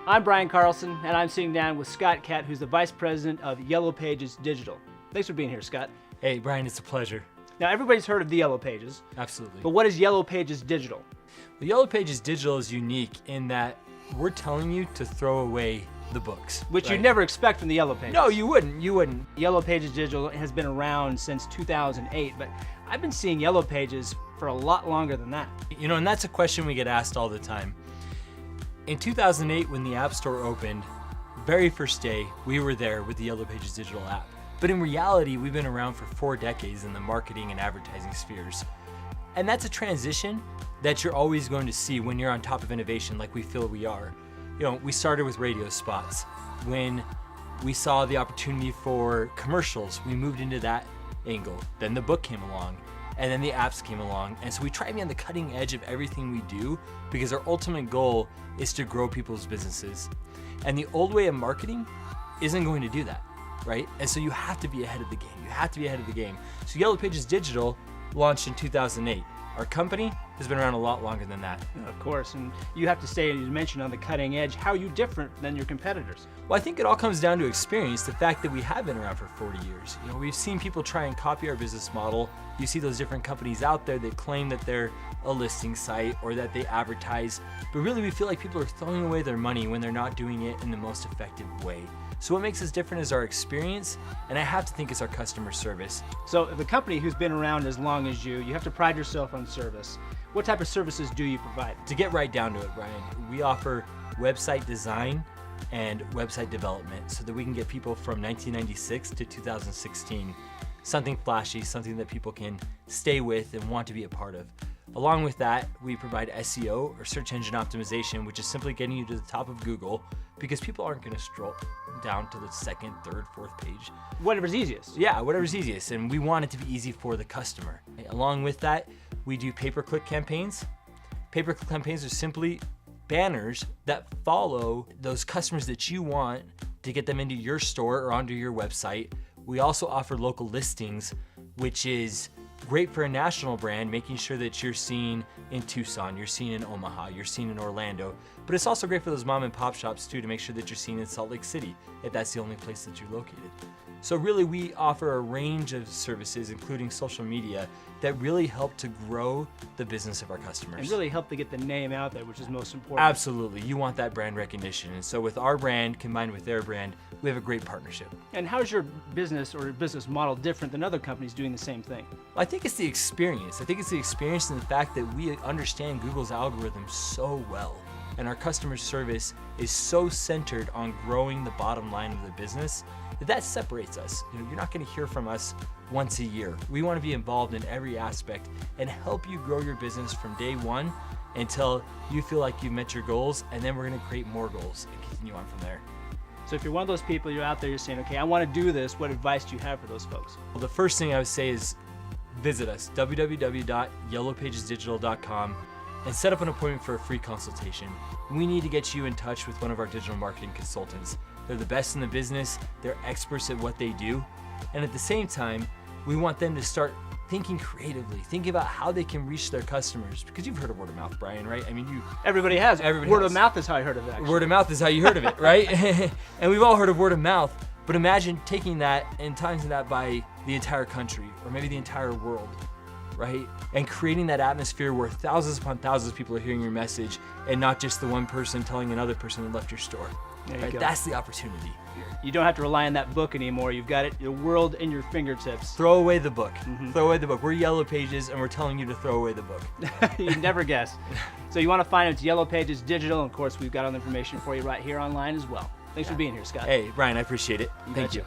I'm Brian Carlson, and I'm sitting down with Scott Catt, who's the Vice President of Yellow Pages Digital. Thanks for being here, Scott. Hey, Brian, it's a pleasure. Now, everybody's heard of the Yellow Pages. Absolutely. But what is Yellow Pages Digital? The Yellow Pages Digital is unique in that we're telling you to throw away the books. Which right? you'd never expect from the Yellow Pages. No, you wouldn't. Yellow Pages Digital has been around since 2008, but I've been seeing Yellow Pages for a lot longer than that. You know, and that's a question we get asked all the time. In 2008, when the App Store opened, very first day, we were there with the Yellow Pages Digital app. But in reality, we've been around for 4 decades in the marketing and advertising spheres. And that's a transition that you're always going to see when you're on top of innovation like we feel we are. You know, we started with radio spots. When we saw the opportunity for commercials, we moved into that angle. Then the book came along, and then the apps came along. And so we try to be on the cutting edge of everything we do because our ultimate goal is to grow people's businesses. And the old way of marketing isn't going to do that, right? And so you have to be ahead of the game. You have to be ahead of the game. So Yellow Pages Digital launched in 2008. Our company has been around a lot longer than that. Of course, and you have to stay, as you mentioned, on the cutting edge. How are you different than your competitors? Well, I think it all comes down to experience, the fact that we have been around for 40 years. You know, we've seen people try and copy our business model. You see those different companies out there that claim that they're a listing site or that they advertise, but really we feel like people are throwing away their money when they're not doing it in the most effective way. So what makes us different is our experience, and I have to think it's our customer service. So if a company who's been around as long as you have to pride yourself on service. What type of services do you provide? To get right down to it, Brian, we offer website design and website development so that we can get people from 1996 to 2016. Something flashy, something that people can stay with and want to be a part of. Along with that, we provide SEO or search engine optimization, which is simply getting you to the top of Google because people aren't going to scroll down to the second, third, fourth page. Whatever's easiest. Yeah, whatever's easiest, and we want it to be easy for the customer. Along with that, we do pay-per-click campaigns. Pay-per-click campaigns are simply banners that follow those customers that you want to get them into your store or onto your website. We also offer local listings, which is great for a national brand, making sure that you're seen in Tucson, you're seen in Omaha, you're seen in Orlando. But it's also great for those mom and pop shops too, to make sure that you're seen in Salt Lake City, if that's the only place that you're located. So really we offer a range of services, including social media, that really help to grow the business of our customers. And really help to get the name out there, which is most important. Absolutely, you want that brand recognition. And so with our brand combined with their brand, we have a great partnership. And how's your business or business model different than other companies doing the same thing? I think it's the experience. I think it's the experience and the fact that we understand Google's algorithm so well. And our customer service is so centered on growing the bottom line of the business that separates us. You know, you're not going to hear from us once a year. We want to be involved in every aspect and help you grow your business from day one until you feel like you've met your goals, and then we're going to create more goals and continue on from there. So if you're one of those people, you're out there, you're saying, okay, I want to do this, what advice do you have for those folks? Well, the first thing I would say is visit us, www.yellowpagesdigital.com, and set up an appointment for a free consultation. We need to get you in touch with one of our digital marketing consultants. They're the best in the business, they're experts at what they do, and at the same time, we want them to start thinking creatively, thinking about how they can reach their customers, because you've heard of word of mouth, Brian, right? I mean, Everybody has. Everybody Word has. of mouth is how I heard of it, actually. Word of mouth is how you heard of it, right? And we've all heard of word of mouth, but imagine taking that and times that by the entire country, or maybe the entire world, right? And creating that atmosphere where thousands upon thousands of people are hearing your message and not just the one person telling another person that left your store. There you Right? go. That's the opportunity. You don't have to rely on that book anymore. You've got it, the world in your fingertips. Throw away the book. Mm-hmm. Throw away the book. We're Yellow Pages, and we're telling you to throw away the book. You'd never guess. So you want to find it's Yellow Pages Digital, and of course we've got all the information for you right here online as well. Thanks for being here, Scott. Hey, Brian, I appreciate it. You Thank betcha. you.